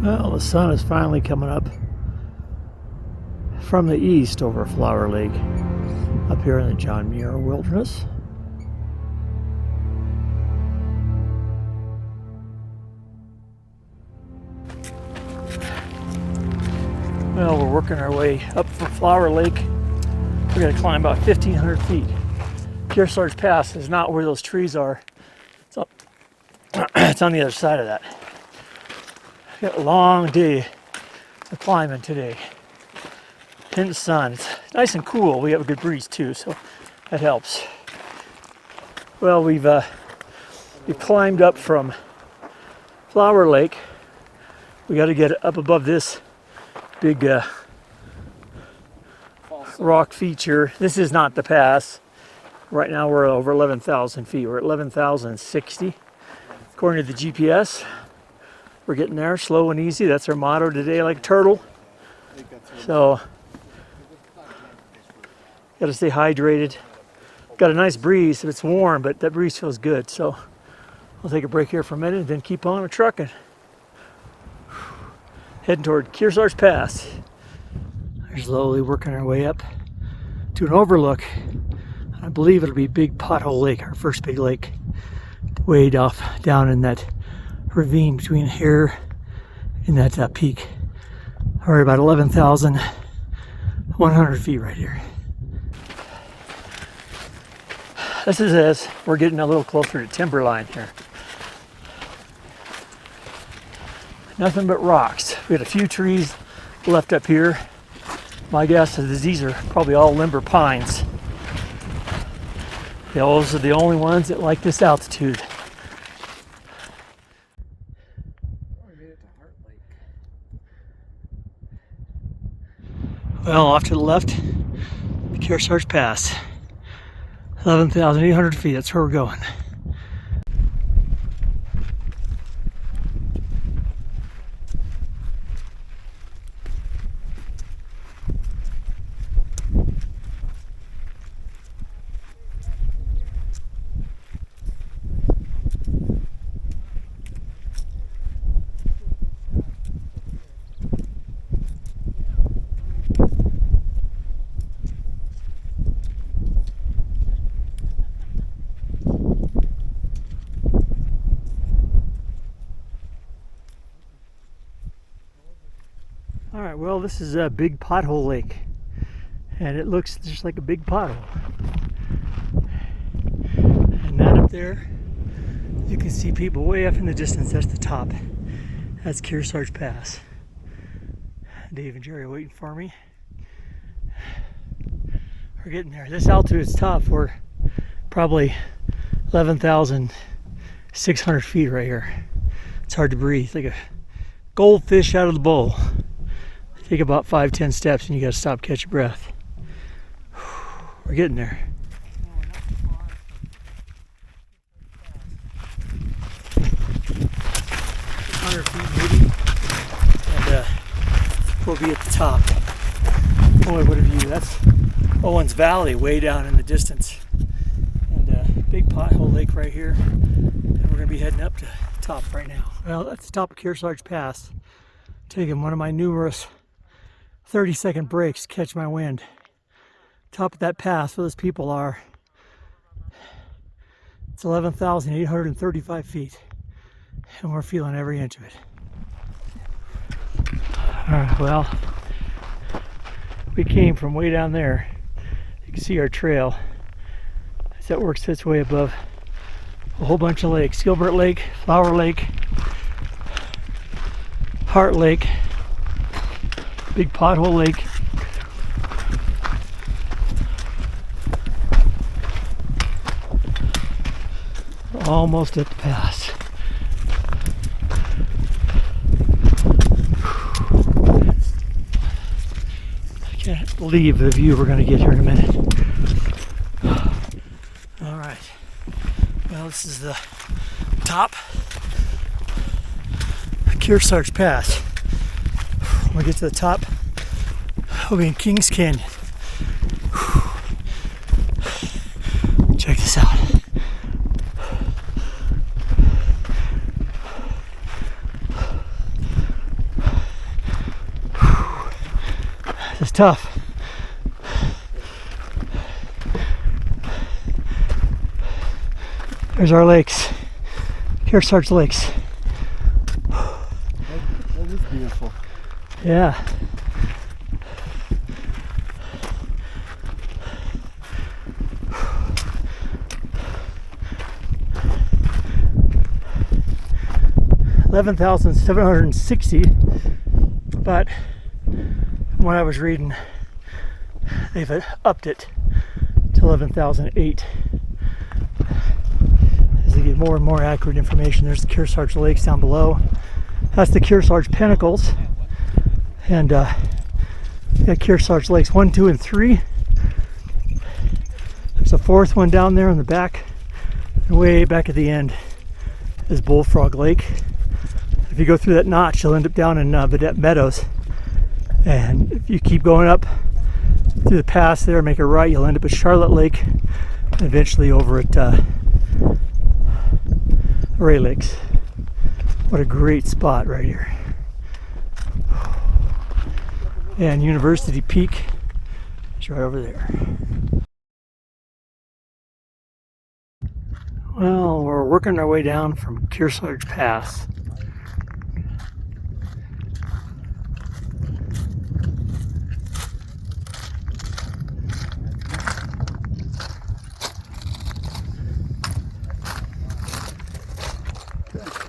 Well, the sun is finally coming up from the east over Flower Lake up here in the John Muir Wilderness. Well, we're working our way up from Flower Lake. We're going to climb about 1,500 feet. Kearsarge Pass is not where those trees are. It's up. It's on the other side of that. We've got a long day of climbing today in the sun. It's nice and cool. We have a good breeze too, so that helps. Well, we've climbed up from Flower Lake. We got to get up above this big rock feature. This is not the pass. Right now we're over 11,000 feet. We're at 11,060 according to the GPS. We're getting there slow and easy. That's our motto today, like a turtle. So got to stay hydrated. Got a nice breeze. It's warm, but that breeze feels good. So we'll take a break here for a minute and then keep on trucking. Heading toward Kearsarge Pass. We're slowly working our way up to an overlook. I believe it'll be Big Pothole Lake, our first big lake, way off down in that ravine between here and that peak. We're about 11,100 feet right here. This is as we're getting a little closer to timberline here. Nothing but rocks. We had a few trees left up here. My guess is these are probably all limber pines. Those are the only ones that like this altitude. Well, off to the left, the Kearsarge Pass. 11,800 feet, that's where we're going. All right, well, this is a Big Pothole Lake, and it looks just like a big pothole. And that up there, you can see people way up in the distance. That's the top. That's Kearsarge Pass. Dave and Jerry are waiting for me. We're getting there. This altitude is tough. We're probably 11,600 feet right here. It's hard to breathe, like a goldfish out of the bowl. Take about 5-10 steps and you got to stop, catch your breath. We're getting there. 100 feet maybe, and we'll be at the top. Boy, what a view! That's Owens Valley way down in the distance, and Big Pothole Lake right here. And we're going to be heading up to the top right now. Well, that's the top of Kearsarge Pass. Taking one of my numerous 30-second breaks to catch my wind. Top of that pass where those people are. It's 11,835 feet, and we're feeling every inch of it. All right, well, we came from way down there. You can see our trail as that works its way above a whole bunch of lakes. Gilbert Lake, Flower Lake, Heart Lake, Big Pothole Lake. Almost at the pass. I can't believe the view we're going to get here in a minute. All right. Well, this is the top of Kearsarge Pass. When we get to the top, we'll be in Kings Canyon. Check this out. tough. There's our lakes, Kearsarge Lakes. That is beautiful. Yeah. $11,760, but when I was reading, they've upped it to 11,008 as they get more and more accurate information. There's the Kearsarge Lakes down below. That's the Kearsarge Pinnacles, and got Kearsarge Lakes 1, 2, and 3. There's a fourth one down there in the back, and way back at the end is Bullfrog Lake. If you go through that notch, you'll end up down in Vedette Meadows. And if you keep going up through the pass there, make a right, you'll end up at Charlotte Lake, and eventually over at Ray Lakes. What a great spot right here. And University Peak is right over there. Well, we're working our way down from Kearsarge Pass.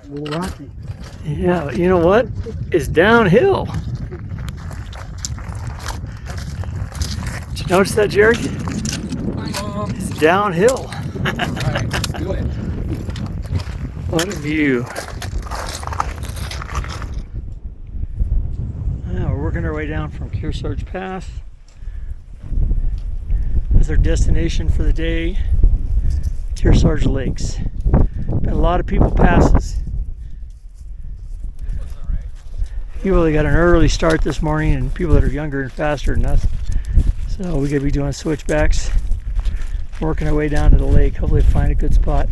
A little rocky. Yeah, but you know what? It's downhill. Did you notice that, Jerry? It's downhill. Alright, let's do it. What a view. Now we're working our way down from Kearsarge Pass. That's our destination for the day, Kearsarge Lakes. Been a lot of people passes. People that got an early start this morning and people that are younger and faster than us. So we gotta be doing switchbacks, working our way down to the lake. Hopefully find a good spot.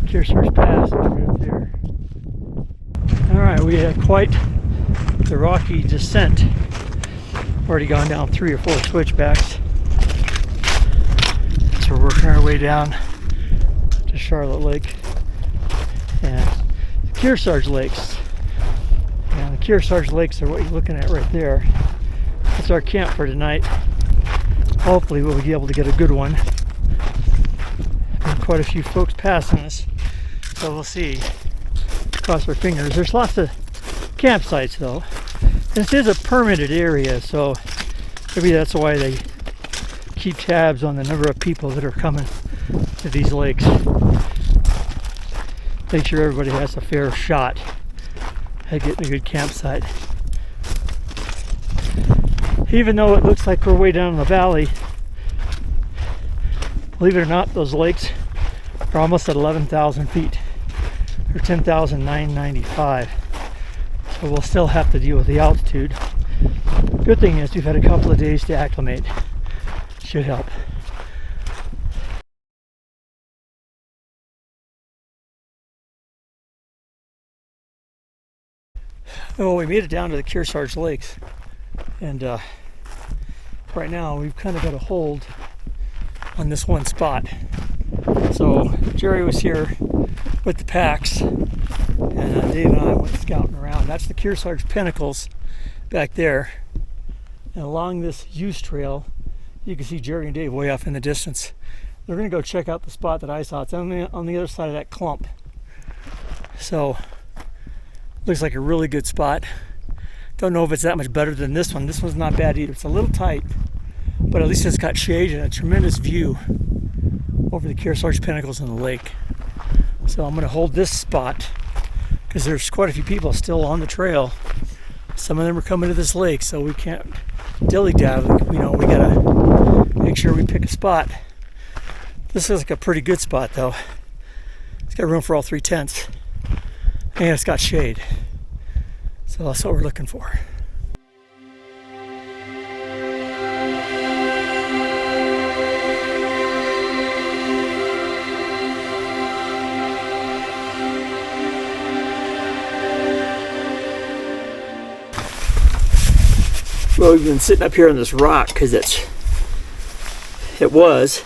Kearsarge Pass is right up there. Alright, we had quite the rocky descent. Already gone down 3 or 4 switchbacks. So we're working our way down to Charlotte Lake and the Kearsarge Lakes. And the Kearsarge Lakes are what you're looking at right there. That's our camp for tonight. Hopefully we'll be able to get a good one. And quite a few folks passing us, so we'll see. Cross our fingers. There's lots of campsites though. This is a permitted area, so maybe that's why they keep tabs on the number of people that are coming to these lakes. Make sure everybody has a fair shot at getting a good campsite. Even though it looks like we're way down in the valley, believe it or not, those lakes are almost at 11,000 feet. They're 10,995. So we'll still have to deal with the altitude. Good thing is we've had a couple of days to acclimate. Should help. Well, we made it down to the Kearsarge Lakes, and right now we've kind of got a hold on this one spot. So Jerry was here with the packs, and Dave and I went scouting around. That's the Kearsarge Pinnacles back there, and along this use trail you can see Jerry and Dave way off in the distance. They're going to go check out the spot that I saw. It's on the other side of that clump. So looks like a really good spot. Don't know if it's that much better than this one. This one's not bad either. It's a little tight, but at least it's got shade and a tremendous view over the Kearsarge Pinnacles and the lake. So I'm going to hold this spot because there's quite a few people still on the trail. Some of them are coming to this lake, so we can't dilly-dally. You know, we gotta make sure we pick a spot. This is like a pretty good spot though. It's got room for all 3 tents, and it's got shade. So that's what we're looking for. Well, we've been sitting up here on this rock because it was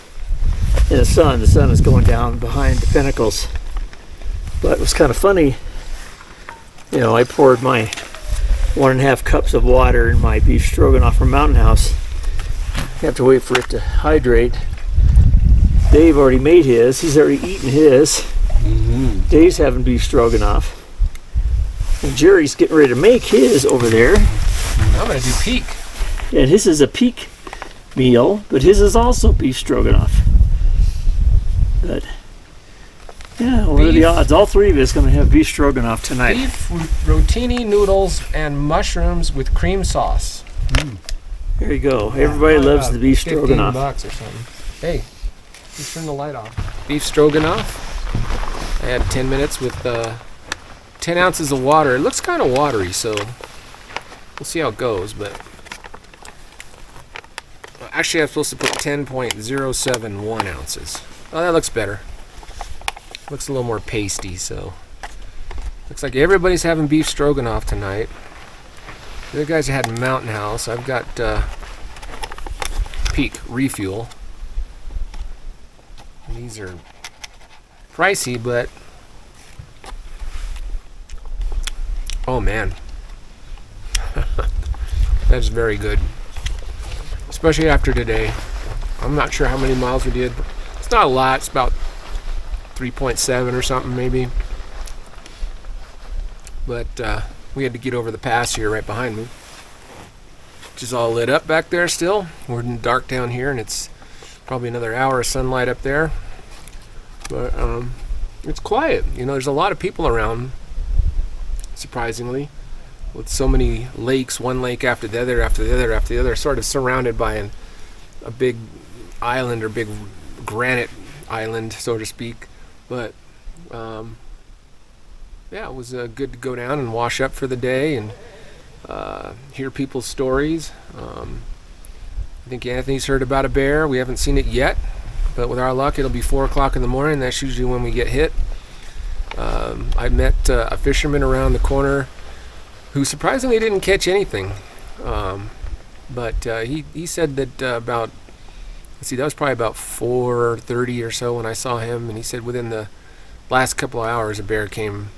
in the sun. The sun is going down behind the pinnacles. But it was kind of funny. You know, I poured my 1.5 cups of water in my beef stroganoff from Mountain House. You have to wait for it to hydrate. Dave already made his. He's already eaten his. Mm-hmm. Dave's having beef stroganoff. And Jerry's getting ready to make his over there. I'm going to do peak. And his is a peak meal, but his is also beef stroganoff. But, yeah, what are the odds? All three of us going to have beef stroganoff tonight. Beef rotini noodles and mushrooms with cream sauce. There you go. Everybody loves the beef stroganoff. $15 or something. Hey, let's turn the light off. Beef stroganoff. I had 10 minutes with 10 ounces of water. It looks kind of watery, so we'll see how it goes. But actually, I'm supposed to put 10.071 ounces. Oh, that looks better. Looks a little more pasty, so looks like everybody's having beef stroganoff tonight. The other guys had Mountain House. I've got Peak Refuel. And these are pricey, but oh man, that's very good. Especially after today. I'm not sure how many miles we did. It's not a lot. It's about 3.7 or something maybe. But we had to get over the pass here right behind me, which is all lit up back there still. We're in the dark down here, and it's probably another hour of sunlight up there. But it's quiet. You know, there's a lot of people around, surprisingly, with so many lakes, one lake after the other, after the other, after the other, sort of surrounded by a big island or big granite island, so to speak. But yeah, it was good to go down and wash up for the day and hear people's stories. I think Anthony's heard about a bear. We haven't seen it yet, but with our luck, it'll be 4 o'clock in the morning. That's usually when we get hit. I met a fisherman around the corner who surprisingly didn't catch anything. But he said that about, let's see, that was probably about 4:30 or so when I saw him, and he said within the last couple of hours a bear came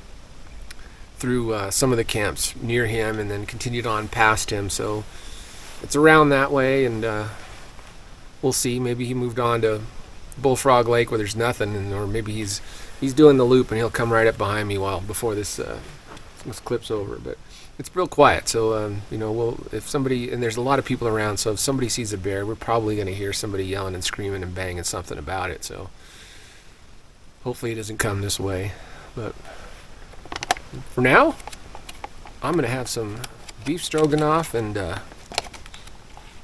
through some of the camps near him and then continued on past him. So it's around that way, and we'll see. Maybe he moved on to Bullfrog Lake where there's nothing, or maybe he's doing the loop and he'll come right up behind me before this clip's over. But it's real quiet, so you know, if somebody, and there's a lot of people around, so if somebody sees a bear, we're probably going to hear somebody yelling and screaming and banging something about it. So hopefully it doesn't come this way. But for now, I'm going to have some beef stroganoff and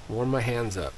warm my hands up.